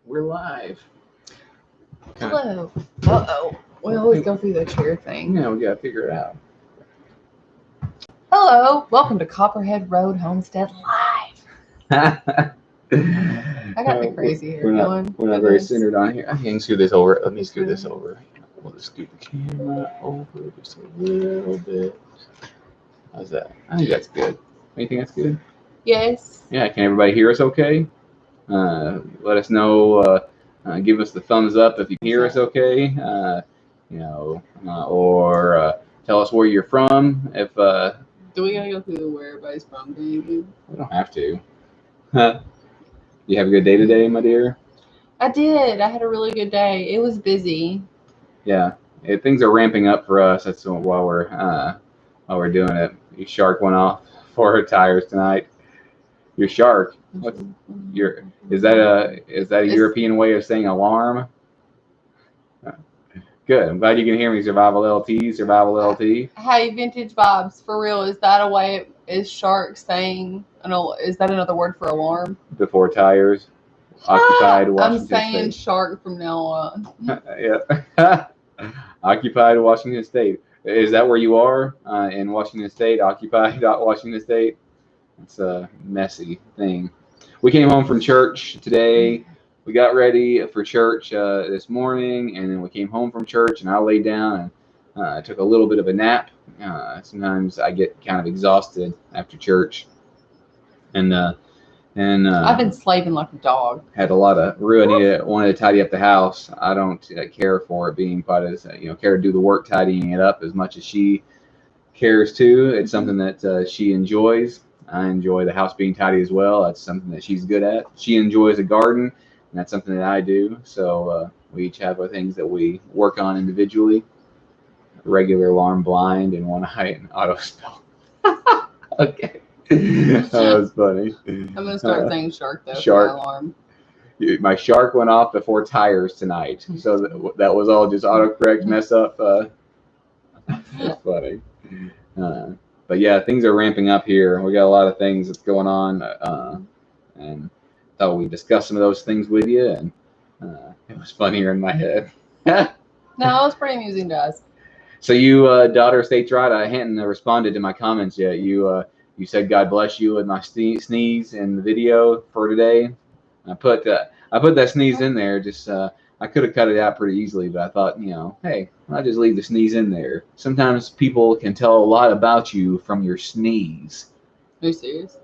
We're live. Hello. Uh-oh. We always go through the chair thing. Yeah, we gotta figure it out. Hello. Welcome to Copperhead Road Homestead Live. I got the crazy hair going. We're not very centered on here. I can scoot this over. Let me scoot this over. We'll just scoot the camera over just a little bit. How's that? I think that's good. Anything that's good? Yes. Yeah, can everybody hear us okay? Let us know. Give us the thumbs up if you hear us okay. Or tell us where you're from. If do we gotta go through where everybody's from? We don't have to. You have a good day today, my dear? I did. I had a really good day. It was busy. Yeah, things are ramping up for us. That's while we're doing it. Your shark went off for her tires tonight. Your shark. Is that a European way of saying alarm? Good. I'm glad you can hear me. Survival LT. Hey, vintage vibes. For real, is that a way? Is shark saying? Is that another word for alarm? Before tires. Occupied Washington State. I'm saying shark from now on. Yeah. Occupied Washington State. Is that where you are in Washington State? Occupied Washington State. It's a messy thing. We came home from church today. We got ready for church this morning, and then we came home from church, and I laid down and took a little bit of a nap. Sometimes I get kind of exhausted after church, and I've been slaving like a dog. Had a lot of wanted to tidy up the house. I don't care for it being quite as care to do the work tidying it up as much as she cares to. It's something that she enjoys. I enjoy the house being tidy as well. That's something that she's good at. She enjoys a garden, and that's something that I do. So we each have our things that we work on individually. Regular alarm, blind, and one eye, and auto spell. Okay. That was funny. I'm going to start saying shark, though, shark. For my alarm. My shark went off before tires tonight. So that was all just autocorrect mess up. That's funny. But yeah, things are ramping up here. We got a lot of things that's going on. And thought we'd discuss some of those things with you. And it was funnier in my head. No, it was pretty amusing, guys. So you, daughter states right. I hadn't responded to my comments yet. You said God bless you with my sneeze in the video for today. I put that sneeze in there. Just I could have cut it out pretty easily, but I thought, hey, I'll just leave the sneeze in there. Sometimes people can tell a lot about you from your sneeze. Are you serious?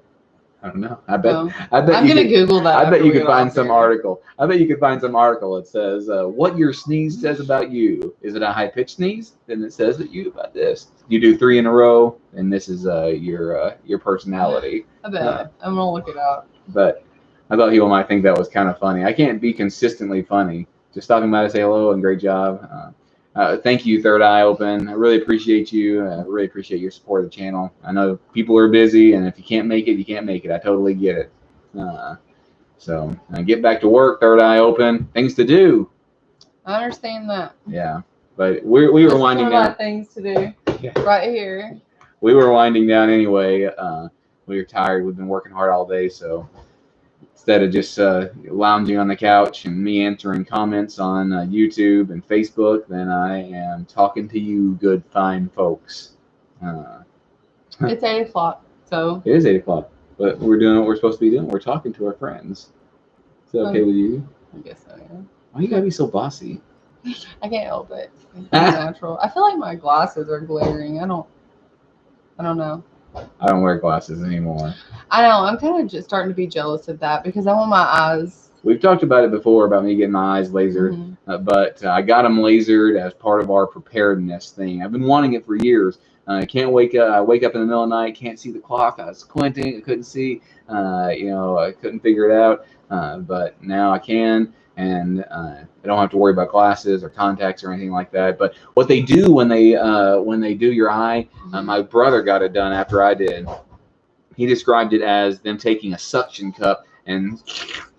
I don't know. I bet. No. I bet I'm gonna Google that. I bet you could find some article. I bet you could find some article that says what your sneeze says about you. Is it a high pitched sneeze? Then it says that you about this. You do 3 in a row, and this is your personality. I bet. I'm gonna look it up. But I thought people might think that was kind of funny. I can't be consistently funny. Just stopping by to say hello and great job. Thank you, Third Eye Open. I really appreciate you. I really appreciate your support of the channel. I know people are busy, and if you can't make it, you can't make it. I totally get it. So get back to work, Third Eye Open. Things to do. I understand that. Yeah, but we were winding down. Things to do. Yeah. Right here. We were winding down anyway. We were tired. We've been working hard all day, so instead of just lounging on the couch and me answering comments on YouTube and Facebook, then I am talking to you good, fine folks. It's 8 o'clock, so. It is 8 o'clock, but we're doing what we're supposed to be doing. We're talking to our friends. Is that okay with you? I guess so, yeah. Why you gotta be so bossy? I can't help it. It's natural. I feel like my glasses are glaring. I don't know. I don't wear glasses anymore. I know. I'm kind of just starting to be jealous of that because I want my eyes. We've talked about it before about me getting my eyes lasered, but I got them lasered as part of our preparedness thing. I've been wanting it for years. I can't wake up. I wake up in the middle of the night, can't see the clock. I was squinting. I couldn't see. I couldn't figure it out. But now I can, and I don't have to worry about glasses or contacts or anything like that. But what they do when they do your eye, my brother got it done after I did. He described it as them taking a suction cup and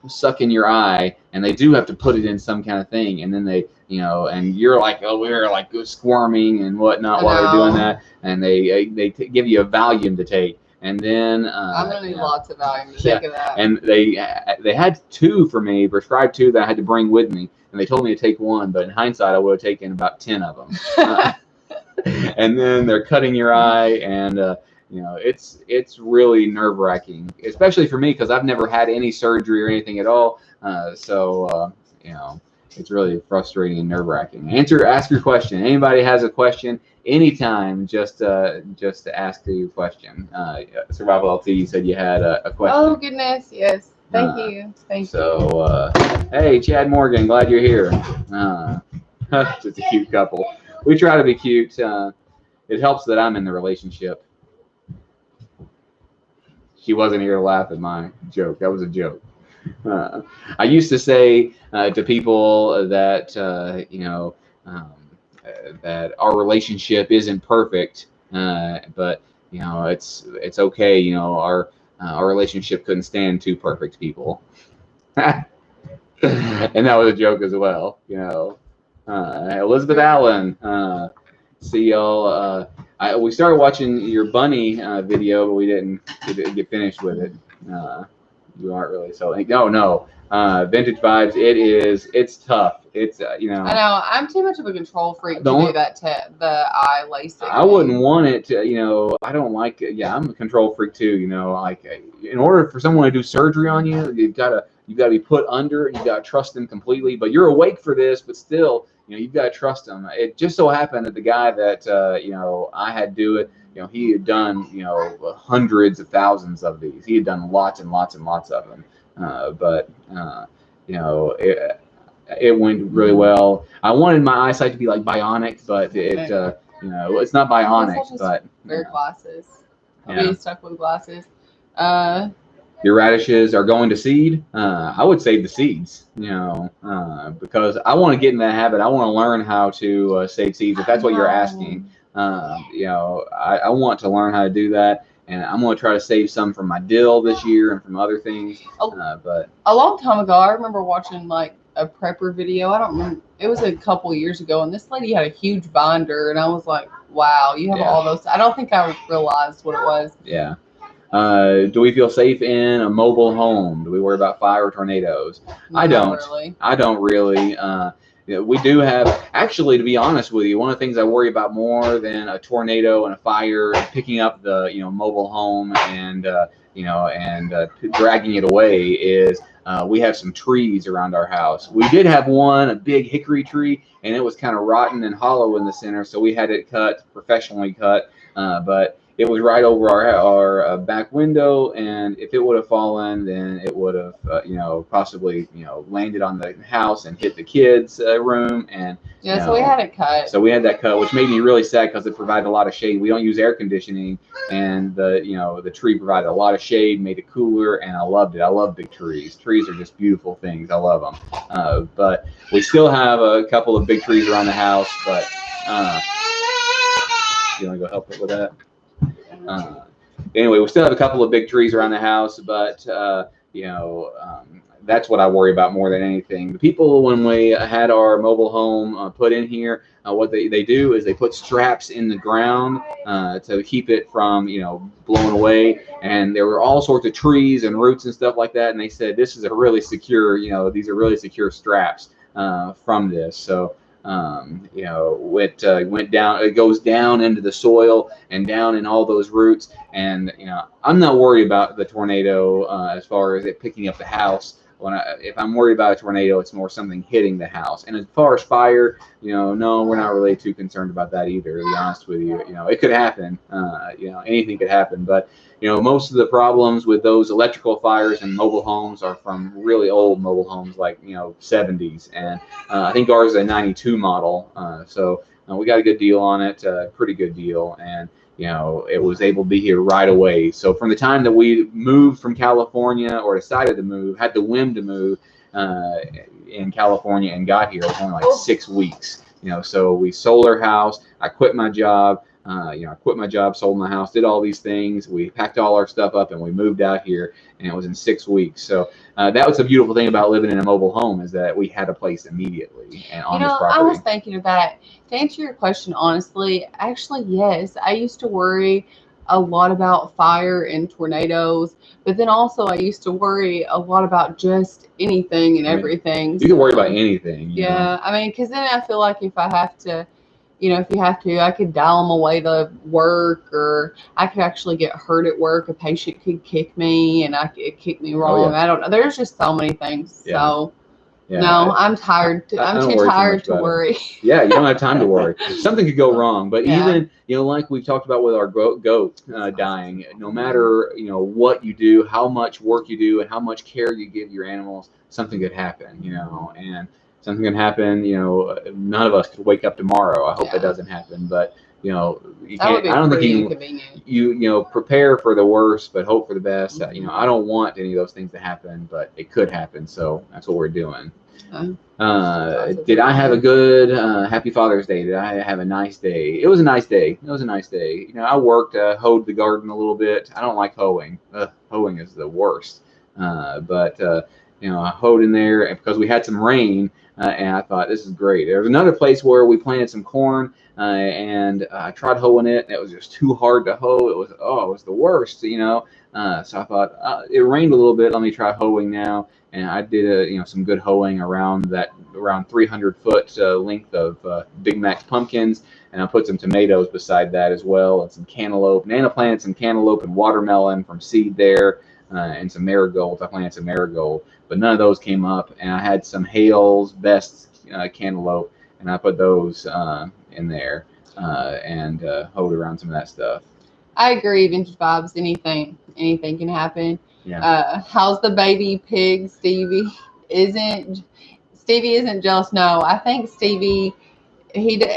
suck in your eye, and they do have to put it in some kind of thing, and then they, and you're like over here like squirming and whatnot while they're doing that, and they give you a Valium to take. And then I'm gonna need lots of Valium to think of that. And they had 2 for me, prescribed 2 that I had to bring with me, and they told me to take 1, but in hindsight, I would have taken about 10 of them. And then they're cutting your eye, and you know, it's really nerve-wracking, especially for me because I've never had any surgery or anything at all. So you know, it's really frustrating and nerve-wracking. Ask your question. Anybody has a question, anytime, just ask your question. Survival LT, you said you had a question. Oh goodness, yes. Thank you. So, hey, Chad Morgan, glad you're here. Just a cute couple. We try to be cute. It helps that I'm in the relationship. She wasn't here to laugh at my joke. That was a joke. I used to say to people that you know, that our relationship isn't perfect, but you know, it's okay. You know, our relationship couldn't stand 2 perfect people. And that was a joke as well. You know, Elizabeth Allen. See y'all. We started watching your bunny video, but we didn't get finished with it. You aren't really selling. No. Vintage vibes. It's tough. It's you know. I know. I'm too much of a control freak to do that. The eye LASIK. I wouldn't want it to. You know, I don't like it. Yeah, I'm a control freak too. You know, like in order for someone to do surgery on you, you gotta be put under, and you gotta trust them completely. But you're awake for this, but still, you know, you've got to trust them. It just so happened that the guy that you know, I had do it, you know, he had done, you know, hundreds of thousands of these. He had done lots and lots and lots of them. But you know, it went really well. I wanted my eyesight to be like bionic, but it you know, it's not bionic. But wear glasses. I'll be stuck with glasses. Your radishes are going to seed. I would save the seeds, you know, because I want to get in that habit. I want to learn how to save seeds. If that's what you're asking, you know, I want to learn how to do that, and I'm going to try to save some from my dill this year and from other things. But a long time ago, I remember watching like a prepper video. I don't remember. It was a couple years ago, and this lady had a huge binder, and I was like, "Wow, you have all those." I don't think I realized what it was. Yeah. Do we feel safe in a mobile home? Do we worry about fire or tornadoes? I don't really. We do have, actually, to be honest with you, one of the things I worry about more than a tornado and a fire and picking up the, you know, mobile home and you know, and dragging it away is we have some trees around our house. We did have one, a big hickory tree, and it was kind of rotten and hollow in the center, so we had it cut, professionally cut, but it was right over our back window, and if it would have fallen, then it would have, you know, possibly, you know, landed on the house and hit the kids' room. And yeah, so we had it cut. So we had that cut, which made me really sad because it provided a lot of shade. We don't use air conditioning, and the tree provided a lot of shade, made it cooler, and I loved it. I love big trees. Trees are just beautiful things. I love them. But we still have a couple of big trees around the house. But you want to go help it with that? Anyway, we still have a couple of big trees around the house, but you know, that's what I worry about more than anything. The people, when we had our mobile home put in here, what they do is they put straps in the ground to keep it from, you know, blowing away. And there were all sorts of trees and roots and stuff like that. And they said this is a really secure, you know, these are really secure straps from this. So. You know, it went down. It goes down into the soil and down in all those roots. And you know, I'm not worried about the tornado as far as it picking up the house. If I'm worried about a tornado, it's more something hitting the house. And as far as fire, you know, no, we're not really too concerned about that either. To be honest with you, you know, it could happen. You know, anything could happen. But you know, most of the problems with those electrical fires in mobile homes are from really old mobile homes, like, you know, 70s. And I think ours is a 92 model. So we got a good deal on it, pretty good deal. And you know, it was able to be here right away. So from the time that we moved from California, or decided to move, had the whim to move in California and got here, it was only like 6 weeks. You know, so we sold our house. I quit my job. You know, I quit my job, sold my house, did all these things. We packed all our stuff up and we moved out here, and it was in 6 weeks. So that was the beautiful thing about living in a mobile home, is that we had a place immediately and on this property. I was thinking of that. To answer your question honestly, actually, yes. I used to worry a lot about fire and tornadoes, but then also I used to worry a lot about just anything and everything. You can worry about anything. Yeah, I mean, because then I feel like if I have to, if you have to, I could dial them away to work, or I could actually get hurt at work. A patient could kick me, and it kick me wrong. I don't know. There's just so many things. So. Yeah, no, I'm tired. I'm too tired to worry. Yeah, you don't have time to worry. Something could go wrong, but even like we've talked about with our goat dying, no matter what you do, how much work you do, and how much care you give your animals, something could happen. And something can happen. None of us could wake up tomorrow. I hope that doesn't happen, but. You can't. I don't think you prepare for the worst, but hope for the best. I don't want any of those things to happen, but it could happen. So that's what we're doing. Did I have a good Happy Father's Day? Did I have a nice day? It was a nice day. I worked, hoed the garden a little bit. I don't like hoeing. Hoeing is the worst. But I hoed in there because we had some rain, and I thought this is great. There was another place where we planted some corn. And I tried hoeing it, and it was just too hard to hoe. It was the worst, So I thought it rained a little bit. Let me try hoeing now, and I did some good hoeing around 300-foot length of Big Mac pumpkins, and I put some tomatoes beside that as well, and some cantaloupe. Nana planted some cantaloupe and watermelon from seed there, and some marigolds. I planted some marigold, but none of those came up. And I had some Hale's Best cantaloupe, and I put those in there and hold around some of that stuff. I agree. Vintage vibes. Anything can happen. Yeah. How's the baby pig? Stevie isn't jealous. No, I think Stevie.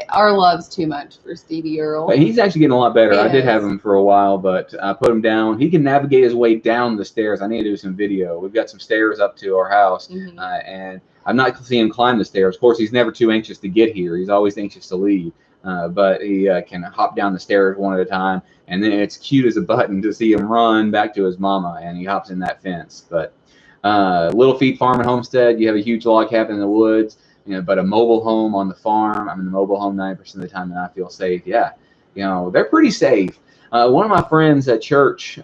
Our love's too much for Stevie Earl. But he's actually getting a lot better. I did have him for a while, but I put him down. He can navigate his way down the stairs. I need to do some video. We've got some stairs up to our house, and I'm not seeing him climb the stairs. Of course, he's never too anxious to get here. He's always anxious to leave. But he can hop down the stairs one at a time, and then it's cute as a button to see him run back to his mama, and he hops in that fence. But Little Feet Farm and Homestead, you have a huge log cabin in the woods. But a mobile home on the farm. I'm in the mobile home 90% of the time, and I feel safe. Yeah, they're pretty safe. One of my friends at church,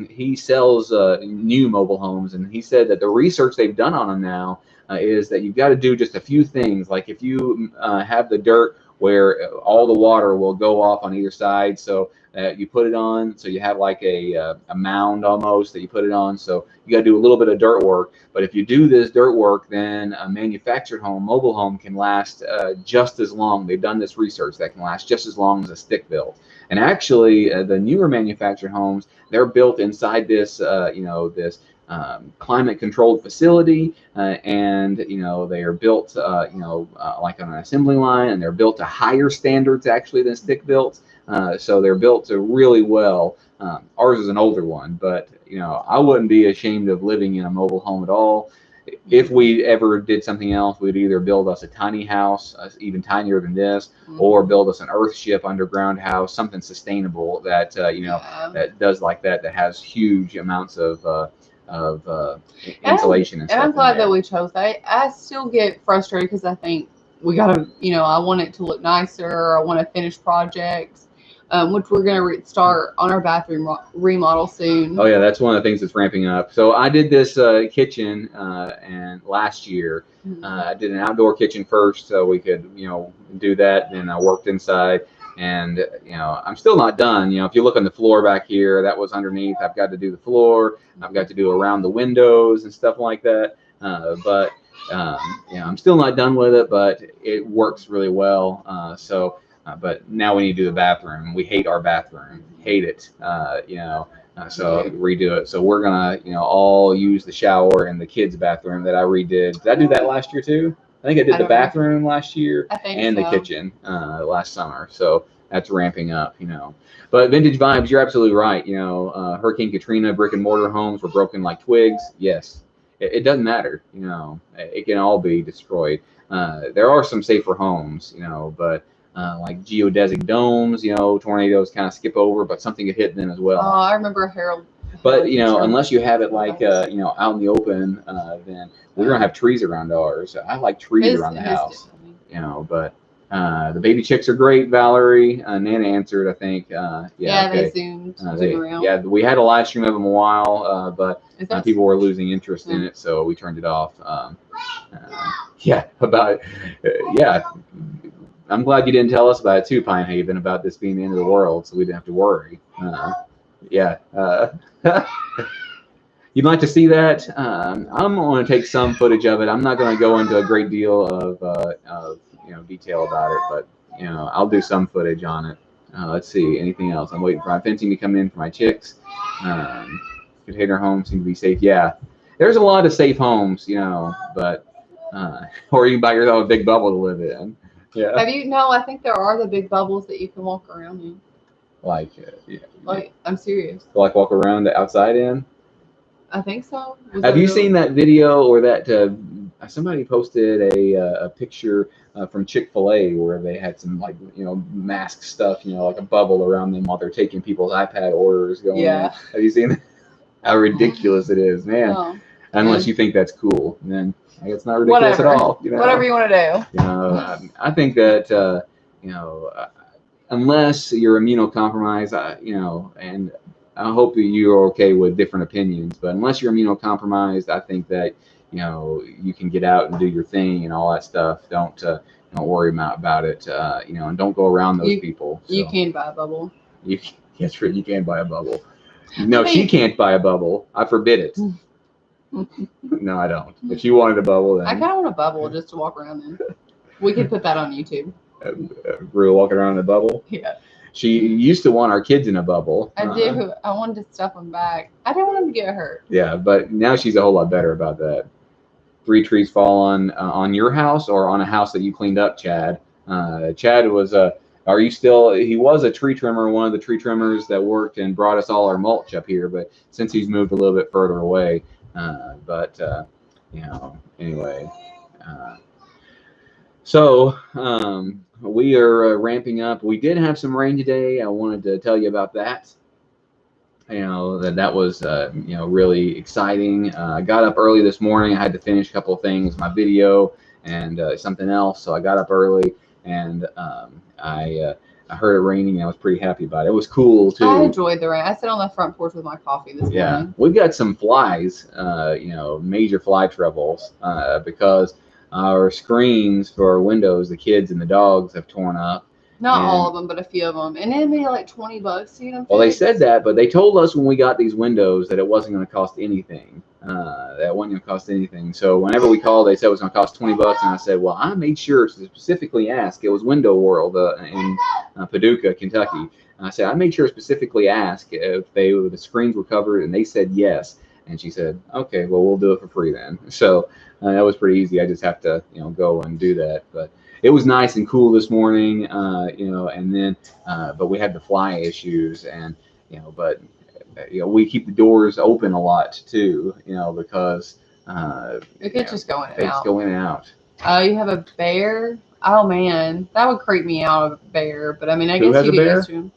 he sells new mobile homes, and he said that the research they've done on them now is that you've got to do just a few things. Like if you have the dirt where all the water will go off on either side, so you put it on, so you have like a mound almost that you put it on. So you got to do a little bit of dirt work. But if you do this dirt work, then a manufactured home, mobile home, can last just as long. They've done this research that can last just as long as a stick built. And actually, the newer manufactured homes, they're built inside this, this climate-controlled facility, and they are built, like on an assembly line, and they're built to higher standards actually than stick built. So they're built to really well. Ours is an older one, but I wouldn't be ashamed of living in a mobile home at all. If we ever did something else, we'd either build us a tiny house, even tinier than this, or build us an earthship underground house, something sustainable that that does like that has huge amounts of insulation and stuff. And I'm glad that we chose that. I still get frustrated because I think we gotta, I want it to look nicer. I want to finish projects, which we're gonna start on our bathroom remodel soon. Oh yeah, that's one of the things that's ramping up. So I did this kitchen and last year I did an outdoor kitchen first, so we could do that. And I worked inside. And I'm still not done. If you look on the floor back here, that was underneath. I've got to do the floor. I've got to do around the windows and stuff like that. But I'm still not done with it. But it works really well. But now we need to do the bathroom. We hate our bathroom. Hate it. So redo it. So we're gonna all use the shower in the kids' bathroom that I redid. Did I do that last year too? I think I did the bathroom last year and the kitchen last summer. So that's ramping up, But Vintage Vibes, you're absolutely right. Hurricane Katrina, brick and mortar homes were broken like twigs. Yes, it doesn't matter. It can all be destroyed. There are some safer homes, but like geodesic domes, tornadoes kind of skip over, but something could hit them as well. Oh, I remember Harold. But unless you have it like out in the open, then we're gonna have trees around ours. I like trees around the house, but The baby chicks are great, Valerie. Nana answered, I think. Yeah, they zoomed around. Yeah, we had a live stream of them a while, but people were losing interest in it, so we turned it off. Yeah, I'm glad you didn't tell us about it too, Pine Haven, about this being the end of the world, so we didn't have to worry. You'd like to see that? I'm going to take some footage of it. I'm not going to go into a great deal of detail about it, but I'll do some footage on it. Let's see, anything else? I'm waiting for my fencing to come in for my chicks. Container homes seem to be safe. Yeah, there's a lot of safe homes, but or you can buy yourself a big bubble to live in. Yeah. Have you? No, I think there are the big bubbles that you can walk around in. Like, I'm serious. Like walk around the outside in? I think so. Have you seen that video or that somebody posted a picture from Chick-fil-A where they had some mask stuff, like a bubble around them while they're taking people's iPad orders going in? Have you seen that? How ridiculous it is, man. Oh, unless you think that's cool, then it's not ridiculous at all. Whatever you want to do. I think that unless you're immunocompromised, and I hope that you're okay with different opinions, but unless you're immunocompromised, I think that you can get out and do your thing and all that stuff. Don't worry about it, and don't go around those people. So. You can buy a bubble. That's true. You can buy a bubble. No, she can't buy a bubble. I forbid it. No, I don't. If you wanted a bubble, then I kind of want a bubble just to walk around in. We could put that on YouTube. Real walking around in a bubble. Yeah. She used to want our kids in a bubble. I do. I wanted to stuff them back. I didn't want them to get hurt. Yeah, but now she's a whole lot better about that. 3 trees fall on your house or on a house that you cleaned up, Chad. Chad was he was a tree trimmer, one of the tree trimmers that worked and brought us all our mulch up here, but since he's moved a little bit further away, anyway. So we are ramping up. We did have some rain today. I wanted to tell you about that. That was really exciting. I got up early this morning. I had to finish a couple of things, my video and something else. So I got up early and I heard it raining. And I was pretty happy about it. It was cool too. I enjoyed the rain. I sat on the front porch with my coffee this morning. We've got some flies, major fly troubles because our screens for our windows, the kids and the dogs have torn up. Not all of them, but a few of them. And it made like $20 to get them fixed. Well, they said that, but they told us when we got these windows that it wasn't going to cost anything. That wasn't going to cost anything. So whenever we called, they said it was going to cost $20. And I said, well, I made sure to specifically ask. It was Window World in Paducah, Kentucky. And I said, I made sure to specifically ask if the screens were covered, and they said yes. And she said, okay, well, we'll do it for free then. So that was pretty easy. I just have to, go and do that. But it was nice and cool this morning, and then, but we had the fly issues, and, but, we keep the doors open a lot too, because it could just go in and out. It's going out. You have a bear? Oh man, that would creep me out, a bear. But I mean, I guess you could go to him.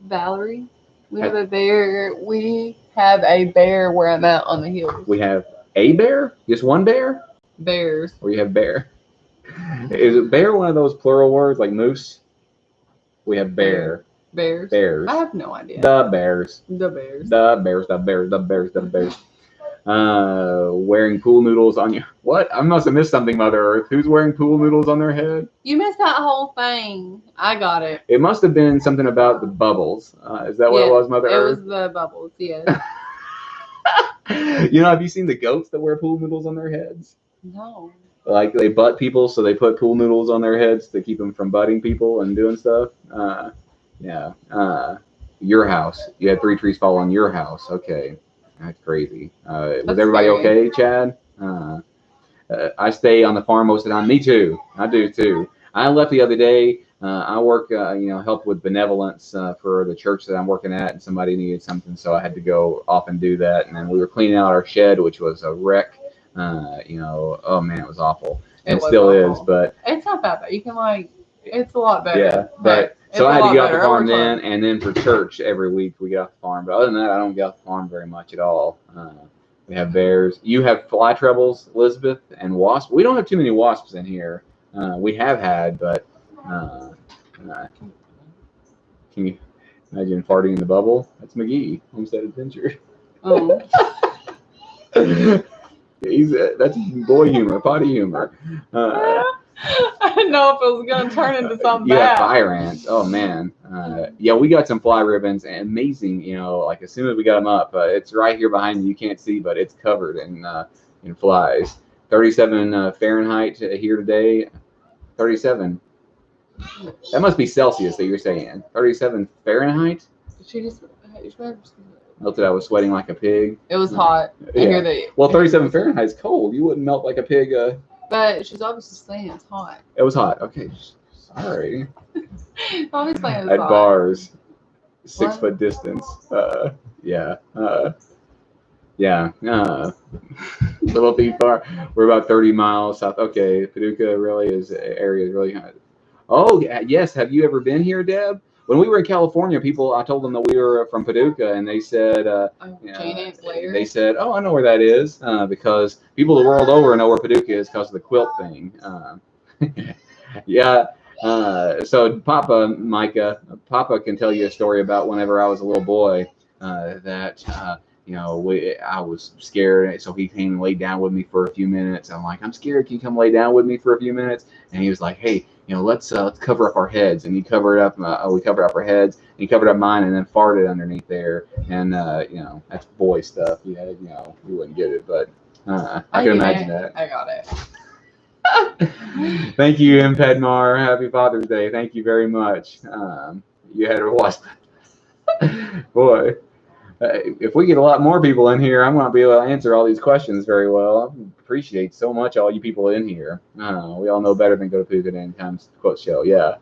Valerie, we have a bear. We have a bear where I'm at on the hills. We have a bear? Just one bear? Bears. Or you have bear? Is it bear one of those plural words like moose? We have bear. Bears. Bears. I have no idea. The bears. The bears. The bears. The bears. The bears. The bears. Wearing pool noodles on you. What? I must have missed something, Mother Earth. Who's wearing pool noodles on their head? You missed that whole thing. I got it. It must have been something about the bubbles. Is that what it was, Mother Earth? It was the bubbles, yes. Have you seen the goats that wear pool noodles on their heads? No. Like they butt people, so they put pool noodles on their heads to keep them from butting people and doing stuff. Your house. You had 3 trees fall on your house. Okay. That's crazy. Was everybody okay, Chad? I stay on the farm most of the time. Me too. I do too. I left the other day. I work, help with benevolence for the church that I'm working at, and somebody needed something, so I had to go off and do that. And then we were cleaning out our shed, which was a wreck. Oh man, it was awful. It still is, but it's not that bad. You can it's a lot better. Yeah, but so I had to get off the farm then, and then for church every week we get off the farm. But other than that, I don't get off the farm very much at all. We have bears. You have fly troubles, Elizabeth, and wasps. We don't have too many wasps in here. We have had, but Can you imagine farting in the bubble? That's McGee, Homestead Adventure. Oh. That's boy humor, potty humor. I didn't know if it was going to turn into something You bad. have fire ants. Oh man. Yeah, we got some fly ribbons. And amazing. You know, like as soon as we got them up, it's right here behind you. You can't see, but it's covered in flies. 37 Fahrenheit here today. 37. That must be Celsius that you're saying. 37 Fahrenheit. She just Melted. I was sweating like a pig. It was hot. I hear that. Well, 37 Fahrenheit is cold. You wouldn't melt like a pig. But she's obviously saying it's hot. It was hot. Okay, sorry. Obviously, it was At hot. bars, 6 What? foot distance. Yeah. Yeah. Little too far. We're about 30 miles south. Okay, Paducah really is area is really hot. Oh yes. Have you ever been here, Deb? When we were in California, I told them that we were from Paducah, and they said, they said, "Oh, I know where that is," because people the world over know where Paducah is because of the quilt thing. Yeah. So Papa can tell you a story about whenever I was a little boy that. I was scared, so he came and laid down with me for a few minutes. I'm like, I'm scared. Can you come lay down with me for a few minutes? And he was like, hey, let's cover up our heads. And he covered up. We covered up our heads. And he covered up mine, and then farted underneath there. And that's boy stuff. You wouldn't get it, but I can imagine that. I got it. Thank you, M. Pedmar. Happy Father's Day. Thank you very much. You had a wasp. Boy. If we get a lot more people in here, I'm going to be able to answer all these questions very well. I appreciate so much all you people in here. We all know better than go to Paducah Anytime's quote show. Yeah.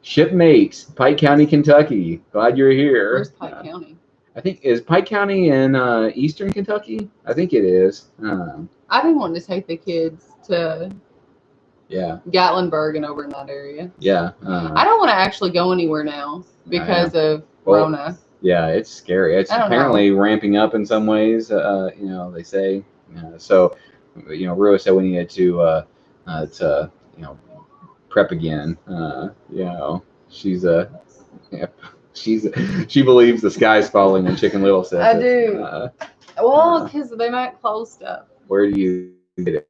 Shipmates, Pike County, Kentucky. Glad you're here. Where's Pike County? I think is Pike County in eastern Kentucky. I think it is. I've been wanting to take the kids to Gatlinburg and over in that area. Yeah. I don't want to actually go anywhere now because of Rona. Yeah, it's scary. It's apparently ramping up in some ways. They say. So, Rua said we needed to prep again. She believes the sky's falling when Chicken Little says I do. Well, because they might close stuff. Where do you get it?